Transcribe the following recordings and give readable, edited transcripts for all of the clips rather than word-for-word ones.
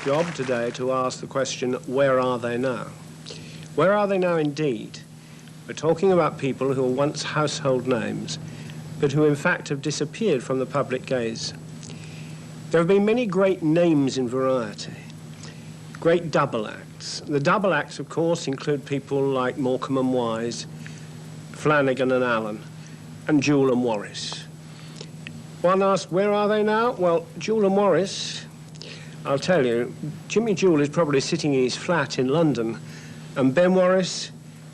job today to ask the question, where are they now? Where are they now indeed? We're talking about people who were once household names, but who in fact have disappeared from the public gaze. There have been many great names in variety, great double acts. The double acts, of course, include people like Morecambe and Wise, Flanagan and Allen, and Jewell and Warris. One asked, where are they now? Well, Jewell and Warris, I'll tell you, Jimmy Jewell is probably sitting in his flat in London, and Ben Warris,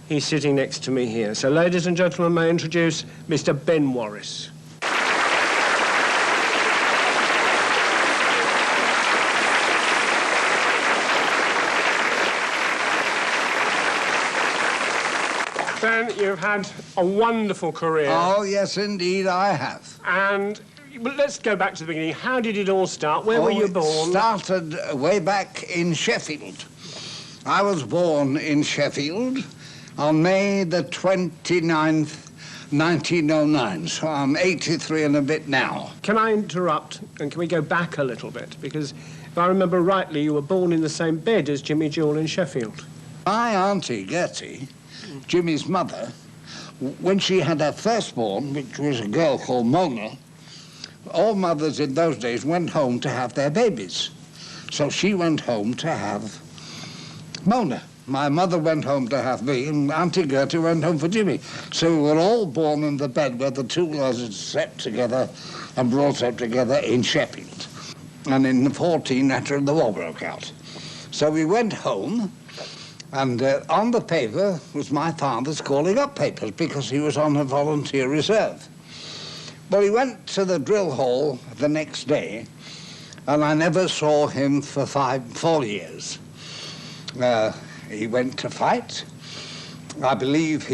he's sitting next to me here. So, ladies and gentlemen, may I introduce Mr. Ben Warris. Ben, you've had a wonderful career. Oh, yes, indeed, I have. And well, let's go back to the beginning. How did it all start? Where were you born? It started way back in Sheffield. I was born in Sheffield on May the 29th, 1909, so I'm 83 and a bit now. Can I interrupt, and can we go back a little bit? Because if I remember rightly, you were born in the same bed as Jimmy Jewell in Sheffield. My auntie, Gertie, Jimmy's mother, when she had her firstborn, which was a girl called Mona, all mothers in those days went home to have their babies. So she went home to have Mona. My mother went home to have me, and Auntie Gertie went home for Jimmy. So we were all born in the bed where the two girls had slept together and brought up together in Sheffield. And in 14, naturally, the war broke out. So we went home, and on the paper was my father's calling up papers because he was on a volunteer reserve. Well, he went to the drill hall the next day, and I never saw him for 4 years. He went to fight. I believe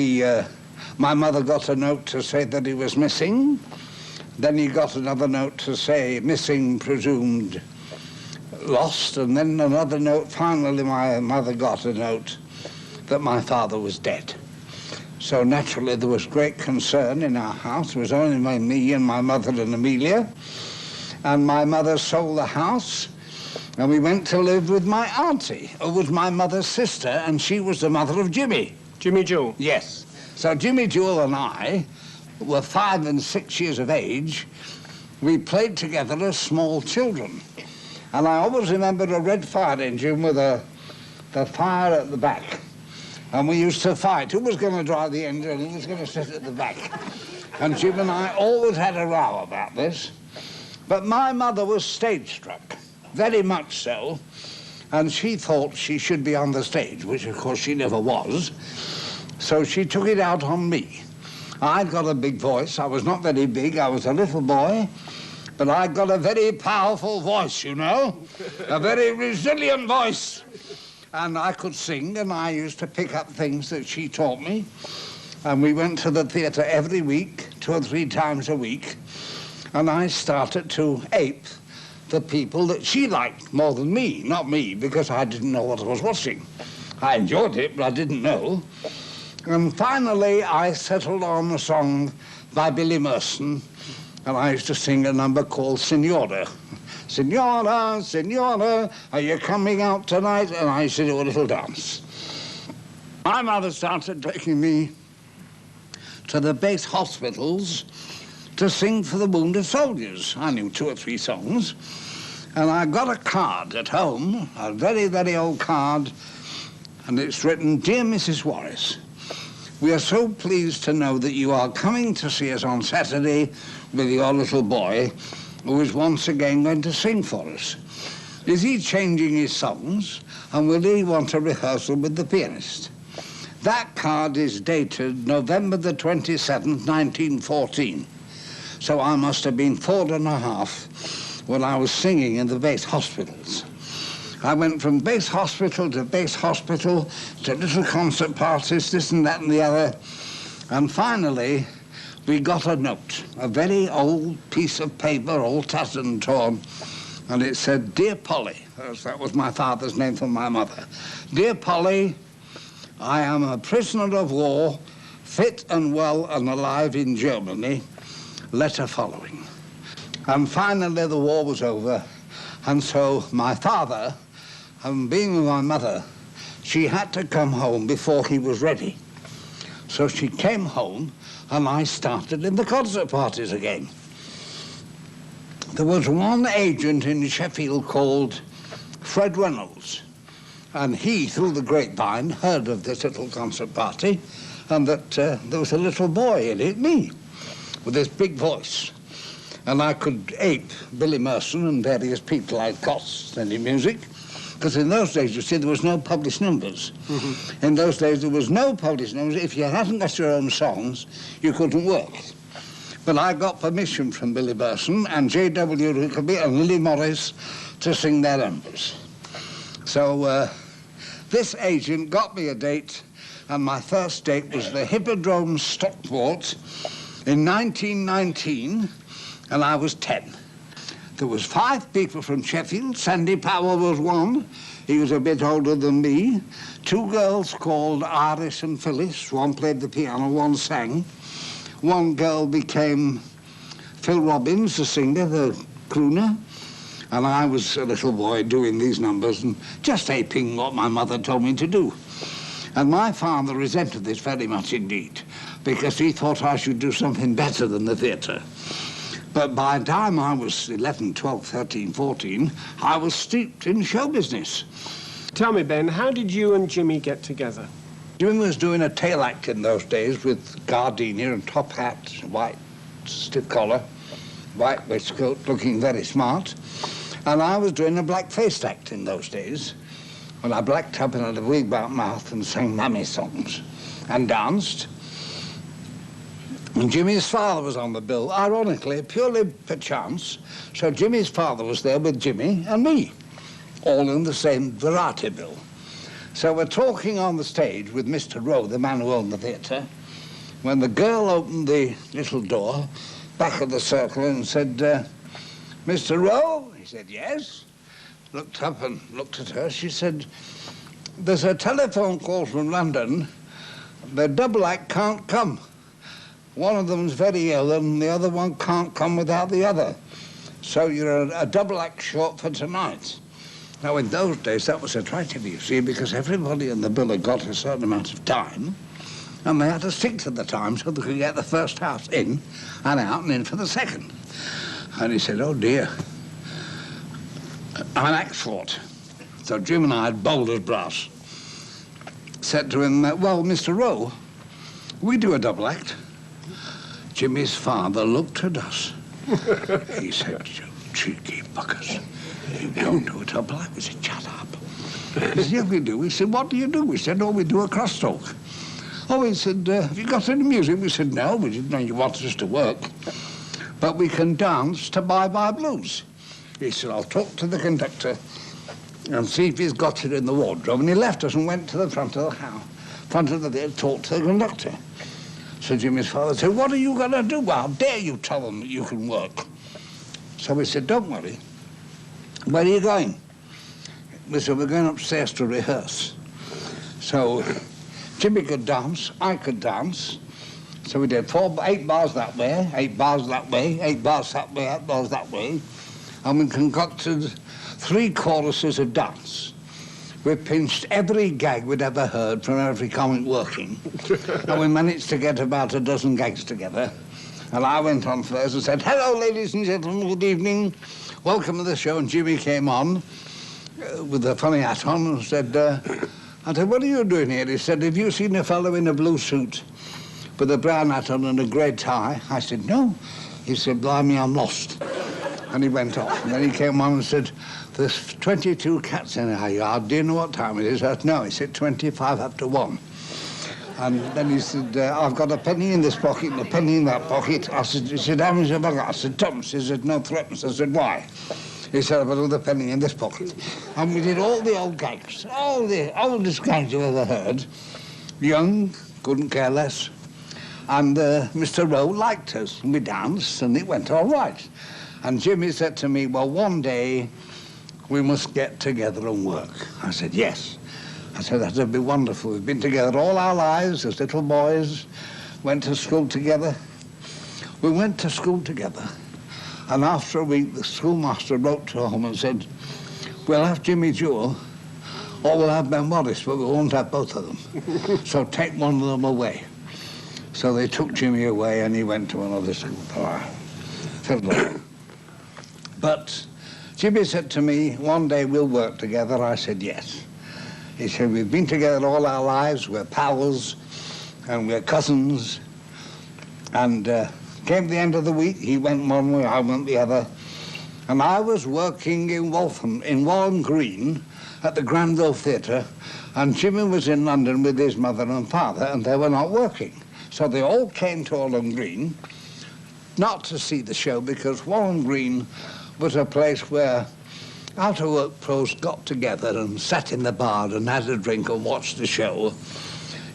my mother got a note to say that he was missing. Then he got another note to say missing, presumed lost, and then another note. Finally, my mother got a note that my father was dead. So naturally, there was great concern in our house. It was only me and my mother and Amelia. And my mother sold the house, and we went to live with my auntie, who was my mother's sister, and she was the mother of Jimmy. Jimmy Jewell? Yes. So Jimmy Jewell and I were 5 and 6 years of age. We played together as small children. And I always remembered a red fire engine with the fire at the back. And we used to fight. Who was going to drive the engine and who was going to sit at the back? And Jim and I always had a row about this. But my mother was stage-struck, very much so, and she thought she should be on the stage, which of course she never was. So she took it out on me. I'd got a big voice. I was not very big. I was a little boy. But I got a very powerful voice, you know, a very resilient voice. And I could sing, and I used to pick up things that she taught me. And we went to the theatre every week, 2 or 3 times a week. And I started to ape the people that she liked more than me, not me, because I didn't know what I was watching. I enjoyed it, but I didn't know. And finally, I settled on a song by Billy Merson, and I used to sing a number called Signora. Signora, Signora, are you coming out tonight? And I used to do a little dance. My mother started taking me to the base hospitals to sing for the wounded soldiers. I knew 2 or 3 songs. And I got a card at home, a very, very old card, and it's written, Dear Mrs. Warris, we are so pleased to know that you are coming to see us on Saturday with your little boy, who is once again going to sing for us. Is he changing his songs, and will he want a rehearsal with the pianist? That card is dated November the 27th, 1914. So I must have been 4 and a half when I was singing in the base hospitals. I went from base hospital to little concert parties, this and that and the other. And finally, we got a note, a very old piece of paper, all tattered and torn, and it said, Dear Polly, that was my father's name for my mother. Dear Polly, I am a prisoner of war, fit and well and alive in Germany. Letter following. And finally the war was over, and so my father And being with my mother, she had to come home before he was ready. So she came home, and I started in the concert parties again. There was one agent in Sheffield called Fred Reynolds, and he, through the grapevine, heard of this little concert party, and that there was a little boy in it, me, with this big voice. And I could ape Billy Merson and various people I'd got sending music, because in those days, you see, there was no published numbers. Mm-hmm. In those days, there was no published numbers. If you hadn't got your own songs, you couldn't work. But I got permission from Billy Merson and J.W. Rickaby and Lily Morris to sing their numbers. So this agent got me a date, and my first date was the Hippodrome Stockport in 1919, and I was 10. There was 5 people from Sheffield. Sandy Powell was one. He was a bit older than me. 2 girls called Iris and Phyllis. One played the piano, one sang. One girl became Phil Robbins, the singer, the crooner. And I was a little boy doing these numbers and just aping what my mother told me to do. And my father resented this very much indeed, because he thought I should do something better than the theatre. But by the time I was 11, 12, 13, 14, I was steeped in show business. Tell me, Ben, how did you and Jimmy get together? Jimmy was doing a tail act in those days with gardenia and top hat, white stiff collar, white waistcoat, looking very smart. And I was doing a black-faced act in those days, when I blacked up and had a wig about mouth and sang mammy songs and danced. And Jimmy's father was on the bill, ironically, purely perchance. So Jimmy's father was there with Jimmy and me, all in the same variety bill. So we're talking on the stage with Mr. Rowe, the man who owned the theatre, when the girl opened the little door, back of the circle, and said, Mr. Rowe? He said, yes. Looked up and looked at her. She said, there's a telephone call from London. The double act can't come. One of them's very ill, and the other one can't come without the other. So you're a double act short for tonight. Now, in those days, that was attractive, you see, because everybody in the bill had got a certain amount of time, and they had to stick to the time so they could get the first house in and out and in for the second. And he said, oh, dear, I'm an act short. So Jim and I had bold as brass. Said to him, well, Mr. Rowe, we do a double act. Jimmy's father looked at us. He said, you cheeky buggers, you don't do a double act. We said, shut up. He said, yeah, we do. We said, what do you do? We said, oh, we do a crosstalk. Oh, he said, have you got any music? We said, no, we didn't know you wanted us to work. But we can dance to Bye Bye Blues. He said, I'll talk to the conductor and see if he's got it in the wardrobe. And he left us and went to the front of the house, front of the theatre, talked to the conductor. So Jimmy's father said, what are you going to do? Well, how dare you tell them that you can work? So we said, don't worry. Where are you going? We said, we're going upstairs to rehearse. So Jimmy could dance, I could dance. So we did 8 bars that way, 8 bars that way, 8 bars that way, 8 bars that way. And we concocted 3 choruses of dance. We pinched every gag we'd ever heard from every comic working. And we managed to get about a dozen gags together. And I went on first and said, hello, ladies and gentlemen, good evening. Welcome to the show. And Jimmy came on with a funny hat on and said, I said, what are you doing here? He said, have you seen a fellow in a blue suit with a brown hat on and a grey tie? I said, no. He said, blimey, I'm lost. And he went off. And then he came on and said, there's 22 cats in our yard. Do you know what time it is? I said, no. He said, 25 after 1. And then he said, I've got a penny in this pocket and a penny in that pocket. I said, he said, how much have I got? I said, Thomas. He said, no, threepence. I said, why? He said, I've got another penny in this pocket. And we did all the old gags, all the oldest gags you've ever heard. Young, couldn't care less. And Mr. Rowe liked us. And we danced, and it went all right. And Jimmy said to me, well, one day we must get together and work. I said, yes. I said, that'd be wonderful. We've been together all our lives as little boys, went to school together. We went to school together. And after a week, the schoolmaster wrote to home and said, we'll have Jimmy Jewell "Oh, we'll have Ben Warris, but we won't have both of them. So take one of them away." So they took Jimmy away, and he went to another fiddler. But Jimmy said to me, "One day we'll work together." I said, "Yes." He said, "We've been together all our lives. We're pals, and we're cousins." And came the end of the week, he went one way, I went the other. And I was working in Walham Green at the Granville Theatre, and Jimmy was in London with his mother and father, and they were not working. So they all came to Walham Green, not to see the show, because Walham Green was a place where out-of-work pros got together and sat in the bar and had a drink and watched the show.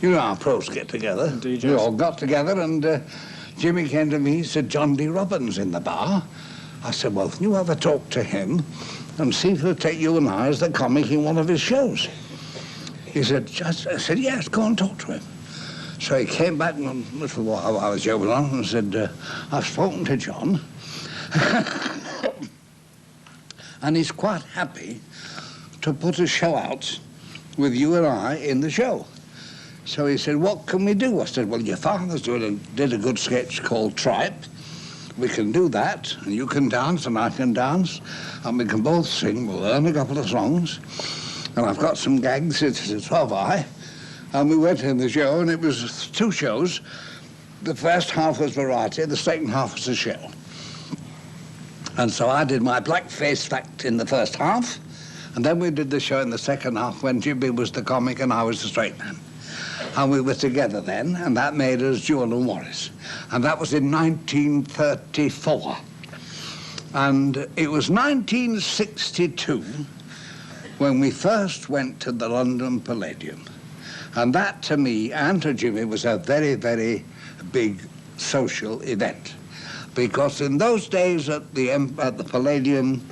You know how pros get together. Indeed, We yes. all got together, and Jimmy came to me, he said, "John D. Robbins in the bar." I said, "Well, can you have a talk to him and see if he'll take you and I as the comic in one of his shows?" He said, I said, "Yes, go and talk to him." So he came back, and this was what I was joking on, and said, "I've spoken to John, and he's quite happy to put a show out with you and I in the show." So he said, "What can we do?" I said, "Well, your father's did a good sketch called Tripe. We can do that, and you can dance, and I can dance, and we can both sing. We'll learn a couple of songs, and I've got some gags, it's have I." And we went in the show, and it was 2 shows. The first half was variety, the second half was a show. And so I did my blackface act in the first half, and then we did the show in the second half when Jimmy was the comic and I was the straight man. And we were together then, and that made us Jewel and Warris. And that was in 1934. And it was 1962 when we first went to the London Palladium. And that, to me and to Jimmy, was a very, very big social event. Because in those days at the Palladium,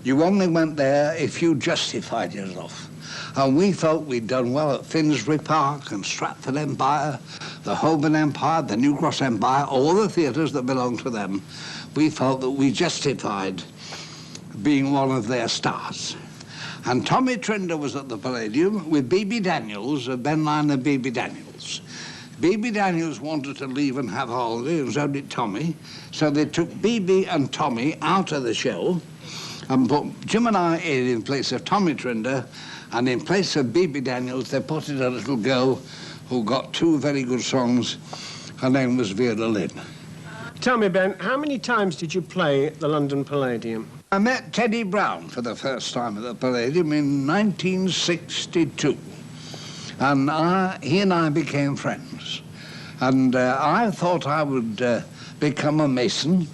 you only went there if you justified yourself. And we felt we'd done well at Finsbury Park and Stratford Empire, the Holborn Empire, the New Cross Empire, all the theatres that belonged to them. We felt that we justified being one of their stars. And Tommy Trinder was at the Palladium with B.B. Daniels, Ben Lyon and B.B. Daniels. B.B. Daniels wanted to leave and have a holiday, and so did Tommy. So they took B.B. and Tommy out of the show and put Jim and I in place of Tommy Trinder, and in place of B.B. Daniels, they put in a little girl who got 2 very good songs. Her name was Vera Lynn. Tell me, Ben, how many times did you play at the London Palladium? I met Teddy Brown for the first time at the Palladium in 1962. And he and I became friends. And I thought I would become a Mason.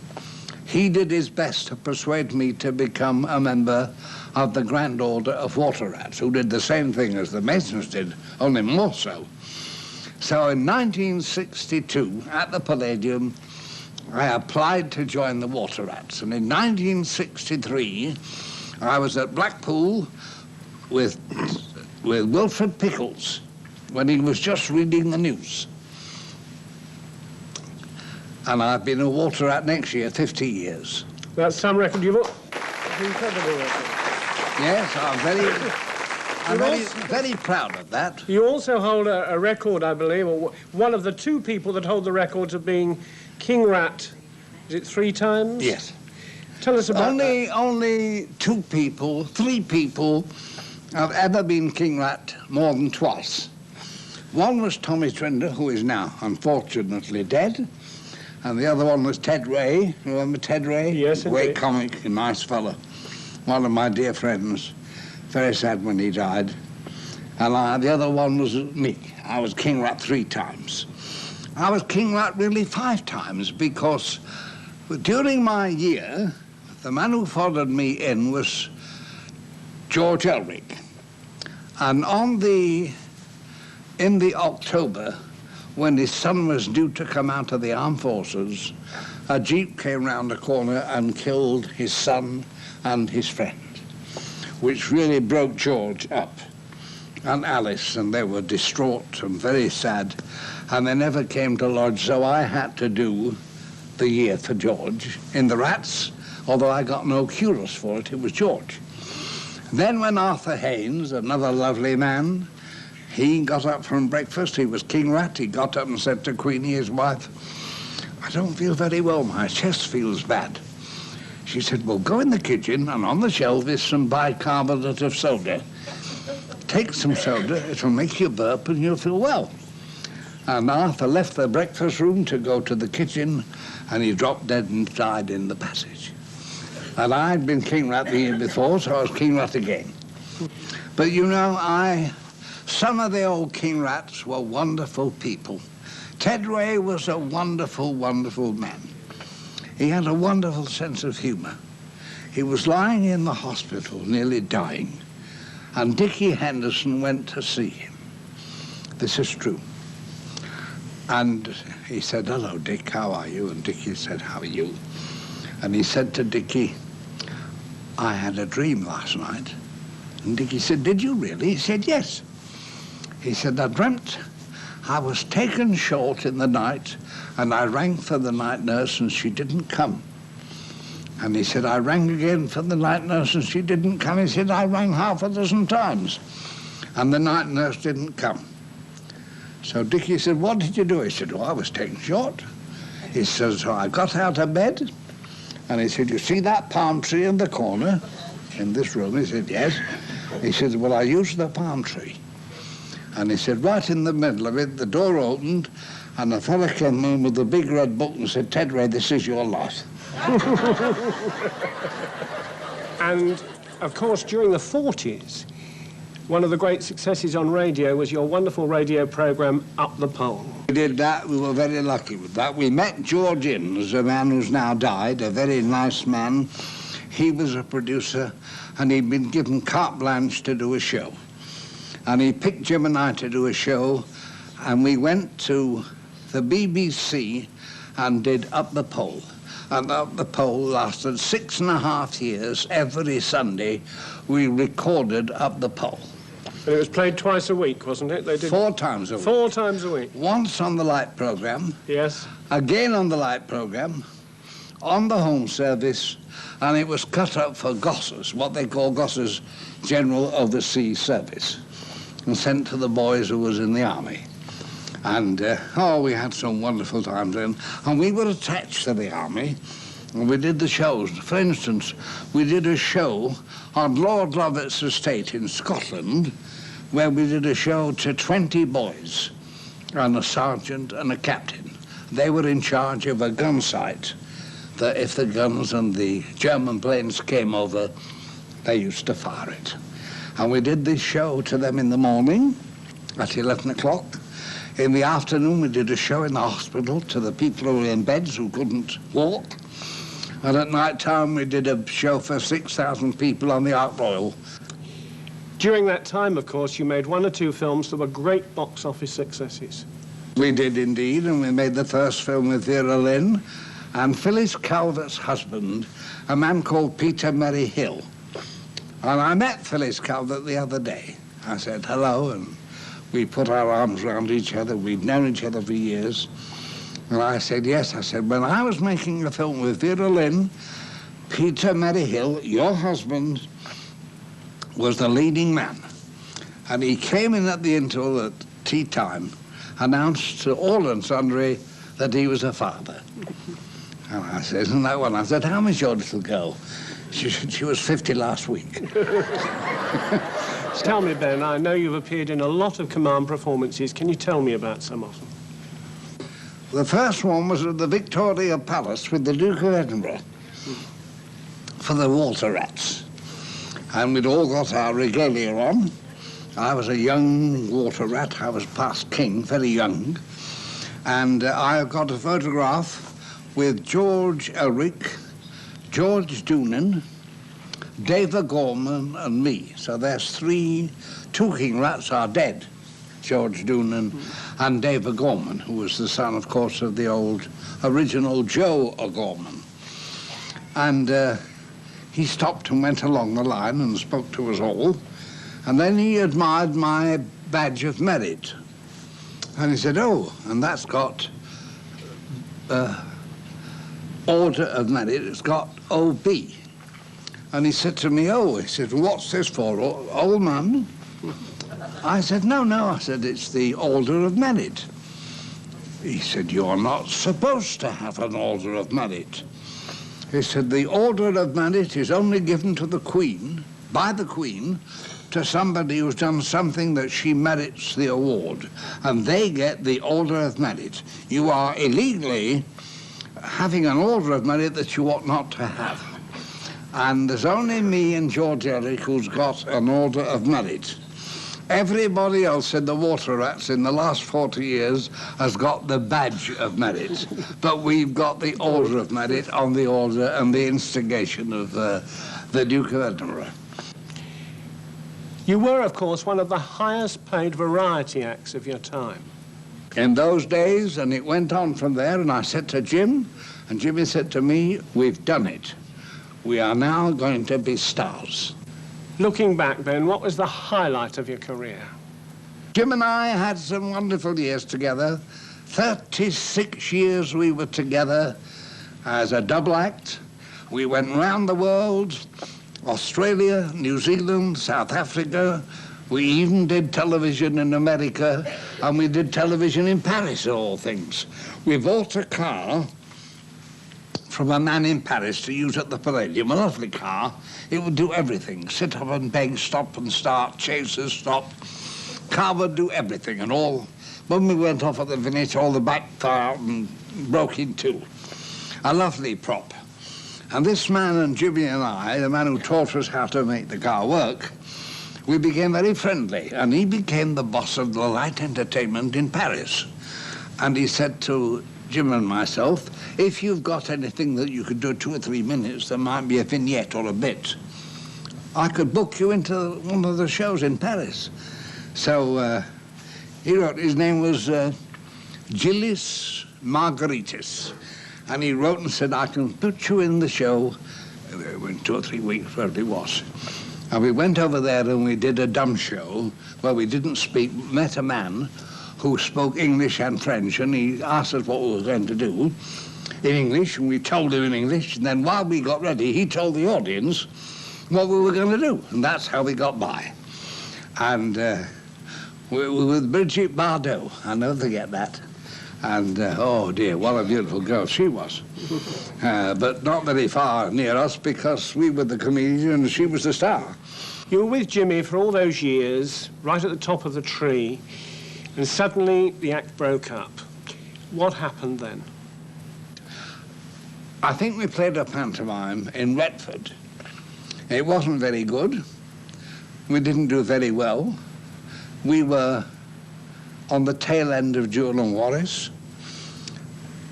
He did his best to persuade me to become a member of the Grand Order of Water Rats, who did the same thing as the Masons did, only more so. So in 1962, at the Palladium, I applied to join the Water Rats. And in 1963, I was at Blackpool with Wilfred Pickles when he was just reading the news. And I've been a Water Rat next year, 50 years. That's some record. Incredible record. Yes, I'm very proud of that. You also hold a record, I believe, or one of the 2 people that hold the records of being King Rat. Is it 3 times? Yes. Tell us about that. Only 3 people have ever been King Rat more than twice. One was Tommy Trinder, who is now unfortunately dead, and the other one was Ted Ray. Remember Ted Ray? Yes, indeed. Great comic, a nice fellow. One of my dear friends. Very sad when he died. And the other one was me. I was King Rat 3 times. I was King Rat really 5 times because during my year, the man who followed me in was George Elric. And in the October, when his son was due to come out of the armed forces, a jeep came round the corner and killed his son and his friend, which really broke George up and Alice, and they were distraught and very sad, and they never came to lodge, so I had to do the year for George in the Rats, although I got no kudos for it. It was George. Then when Arthur Haynes, another lovely man, he got up from breakfast, he was king rat, he got up and said to Queenie, his wife, "I don't feel very well, my chest feels bad." She said, "Well, go in the kitchen and on the shelf is some bicarbonate of soda. Take some soda, it'll make you burp and you'll feel well." And Arthur left the breakfast room to go to the kitchen, and he dropped dead and died in the passage. And I'd been king rat the year before, so I was king rat again. But you know, some of the old king rats were wonderful people. Ted Ray was a wonderful, wonderful man. He had a wonderful sense of humor. He was lying in the hospital, nearly dying, and Dickie Henderson went to see him. This is true. And he said, "Hello, Dick, how are you?" And Dickie said, "How are you?" And he said to Dickie, "I had a dream last night." And Dickie said, "Did you really?" He said, "Yes." He said, "I dreamt I was taken short in the night, and I rang for the night nurse and she didn't come." And he said, "I rang again for the night nurse and she didn't come." He said, "I rang half a dozen times and the night nurse didn't come." So Dickie said, "What did you do?" He said, "Well, I was taken short." He said, "So I got out of bed." And he said, "You see that palm tree in the corner in this room?" He said, "Yes." He said, "Well, I used the palm tree." And he said, right in the middle of it, the door opened, and a fella came in with a big red book and said, "Ted Ray, this is your lot." And, of course, during the 40s, one of the great successes on radio was your wonderful radio programme, Up the Pole. We did that. We were very lucky with that. We met George Innes, a man who's now died, a very nice man. He was a producer, and he'd been given carte blanche to do a show. And he picked Jim and I to do a show, and we went to the BBC and did Up the Pole. And Up the Pole lasted 6.5 years. Every Sunday, we recorded Up the Pole. And it was played twice a week, wasn't it? They did 4 times a week. 4 times a week. Once on the light programme. Yes. Again on the light programme, on the home service, and it was cut up for Gossers, what they call Gossers General Overseas Service, and sent to the boys who was in the army. And, we had some wonderful times then. And we were attached to the army, and we did the shows. For instance, we did a show on Lord Lovat's estate in Scotland, where we did a show to 20 boys, and a sergeant and a captain. They were in charge of a gun site, that if the guns and the German planes came over, they used to fire it. And we did this show to them in the morning at 11 o'clock. In the afternoon, we did a show in the hospital to the people who were in beds who couldn't walk. And at night time, we did a show for 6,000 people on the Ark Royal. During that time, of course, you made 1 or 2 films that were great box office successes. We did indeed, and we made the first film with Vera Lynn and Phyllis Calvert's husband, a man called Peter Merry Hill. And I met Phyllis Calvert the other day. I said hello, and we put our arms around each other. We'd known each other for years. And I said, yes. I said, when I was making a film with Vera Lynn, Peter Merry Hill, your husband, was the leading man. And he came in at the interval at tea time, announced to all and sundry that he was a father. And I said, isn't that one? I said, how many's your little girl? She said, she was 50 last week. Tell me, Ben, I know you've appeared in a lot of command performances. Can you tell me about some of them? The first one was at the Victoria Palace with the Duke of Edinburgh for the Water Rats. And we'd all got our regalia on. I was a young water rat. I was past king, very young. And I got a photograph with George Elric, George Doonan, David Gorman and me. So there's 2 king rats are dead. George Doonan and David Gorman, who was the son, of course, of the old original Joe O'Gorman. And he stopped and went along the line and spoke to us all. And then he admired my badge of merit. And he said, oh, and that's got Order of Merit, it's got OB. And he said to me, oh, he said, what's this for, old man? I said, no, I said, it's the Order of Merit. He said, you're not supposed to have an Order of Merit. He said, the Order of Merit is only given to the Queen, by the Queen, to somebody who's done something that she merits the award, and they get the Order of Merit. You are illegally having an Order of Merit that you ought not to have. And there's only me and George Eric who's got an Order of Merit. Everybody else in the Water Rats in the last 40 years has got the Badge of Merit, but we've got the Order of Merit on the order and the instigation of the Duke of Edinburgh. You were, of course, one of the highest paid variety acts of your time. In those days, and it went on from there, and I said to Jim, and Jimmy said to me, we've done it. We are now going to be stars. Looking back then, what was the highlight of your career? Jim and I had some wonderful years together. 36 years we were together as a double act. We went round the world, Australia, New Zealand, South Africa. We even did television in America, and we did television in Paris, of all things. We bought a car from a man in Paris to use at the Palladium, a lovely car. It would do everything. Sit up and beg, stop and start, chasers, stop. Car would do everything and all. When we went off at the finish, all the back fell out and broke in two. A lovely prop. And this man and Jimmy and I, the man who taught us how to make the car work, we became very friendly, and he became the boss of the light entertainment in Paris. And he said to Jim and myself, if you've got anything that you could do 2 or 3 minutes, there might be a vignette or a bit. I could book you into one of the shows in Paris. So he wrote, his name was Gilles Margaritis. And he wrote and said, I can put you in the show in 2 or 3 weeks, wherever it was. And we went over there and we did a dumb show where we didn't speak, met a man who spoke English and French, and he asked us what we were going to do in English, and we told him in English, and then while we got ready, he told the audience what we were going to do, and that's how we got by. And we were with Brigitte Bardot, I'll never forget that. And, oh dear, what a beautiful girl she was. But not very far near us, because we were the comedian and she was the star. You were with Jimmy for all those years, right at the top of the tree, and suddenly the act broke up. What happened then? I think we played a pantomime in Retford. It wasn't very good. We didn't do very well. We were on the tail end of Jewel and Warris.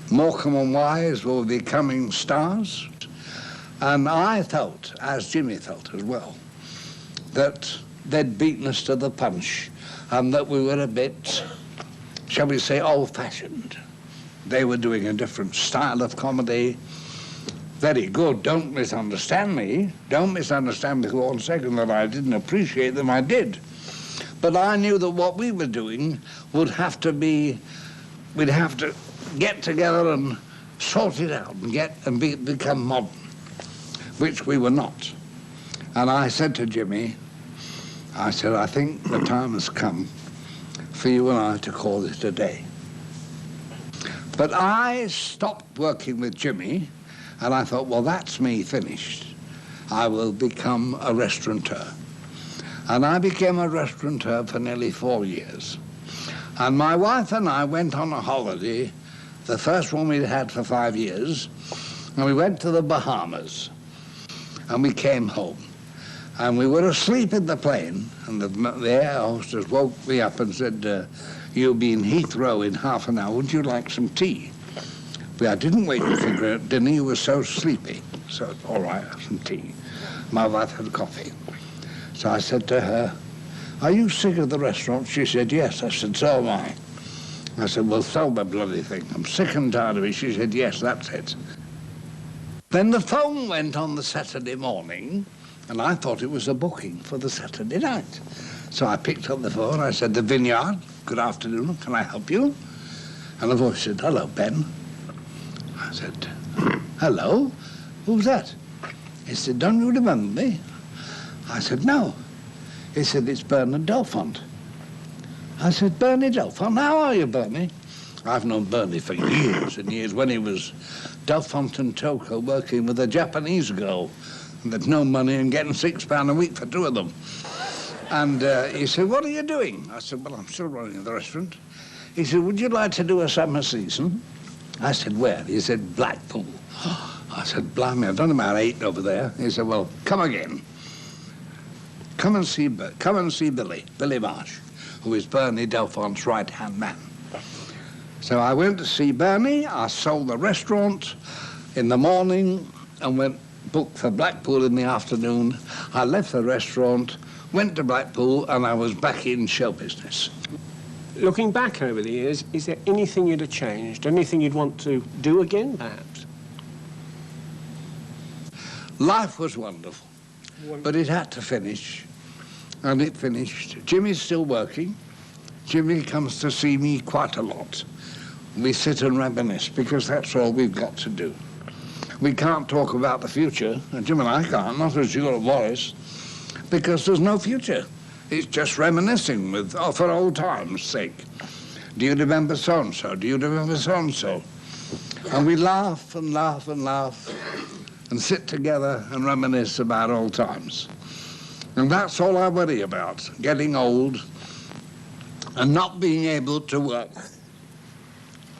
Morecambe and Wise were becoming stars. And I felt, as Jimmy felt as well, that they'd beaten us to the punch, and that we were a bit, shall we say, old-fashioned. They were doing a different style of comedy. Very good, don't misunderstand me. Don't misunderstand me for 1 second that I didn't appreciate them, I did. But I knew that what we were doing would have to be, we'd have to get together and sort it out and become modern, which we were not. And I said to Jimmy, I said, I think the time has come for you and I to call it a day. But I stopped working with Jimmy, and I thought, well, that's me finished. I will become a restaurateur. And I became a restaurateur for nearly 4 years. And my wife and I went on a holiday, the first one we'd had for 5 years, and we went to the Bahamas, and we came home. And we were asleep in the plane, and the air hostess woke me up and said, you'll be in Heathrow in half an hour, would you like some tea? But I didn't wait for dinner, you were so sleepy. So, all right, have some tea. My wife had coffee. So I said to her, are you sick of the restaurant? She said, yes. I said, so am I. I said, well, sell the bloody thing. I'm sick and tired of it. She said, yes, that's it. Then the phone went on the Saturday morning, and I thought it was a booking for the Saturday night. So I picked up the phone. I said, the Vineyard, good afternoon, can I help you? And the voice said, hello, Ben. I said, hello, who's that? He said, don't you remember me? I said, no. He said, it's Bernard Delfont. I said, Bernie Delfont, how are you, Bernie? I've known Bernie for years and years, when he was Delfont and Toko working with a Japanese girl with no money and getting £6 a week for two of them. And he said, what are you doing? I said, well, I'm still running the restaurant. He said, would you like to do a summer season? I said, where? He said, Blackpool. I said, blimey, I've done about 8 over there. He said, well, come again. Come and see Billy Marsh, who is Bernie Delfont's right-hand man. So I went to see Bernie. I sold the restaurant in the morning and went booked for Blackpool in the afternoon. I left the restaurant, went to Blackpool, and I was back in show business. Looking back over the years, is there anything you'd have changed? Anything you'd want to do again, perhaps? Life was wonderful, but it had to finish, and it finished. Jimmy's still working. Jimmy comes to see me quite a lot. We sit and reminisce, because that's all we've got to do. We can't talk about the future, and Jim and I can't, not as you or Warris, because there's no future. It's just reminiscing for old times' sake. Do you remember so-and-so? Do you remember so-and-so? And we laugh and laugh and laugh and sit together and reminisce about old times. And that's all I worry about, getting old and not being able to work.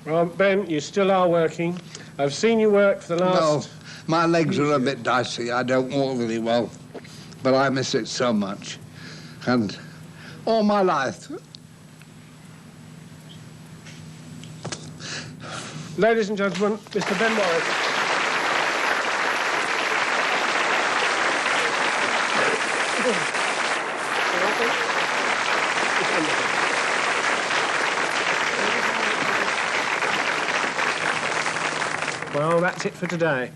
Well, Ben, you still are working. I've seen you work for the last... No, my legs are a bit dicey. I don't walk really well, but I miss it so much. And all my life... Ladies and gentlemen, Mr. Ben Warris. Well, that's it for today.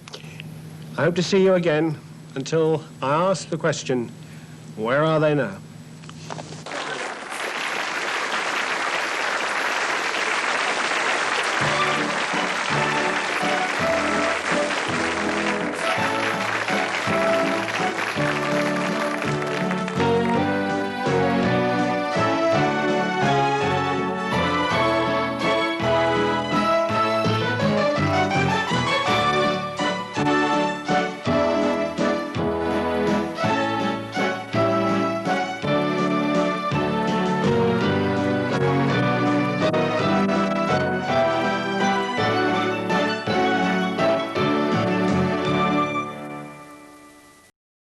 I hope to see you again until I ask the question, where are they now?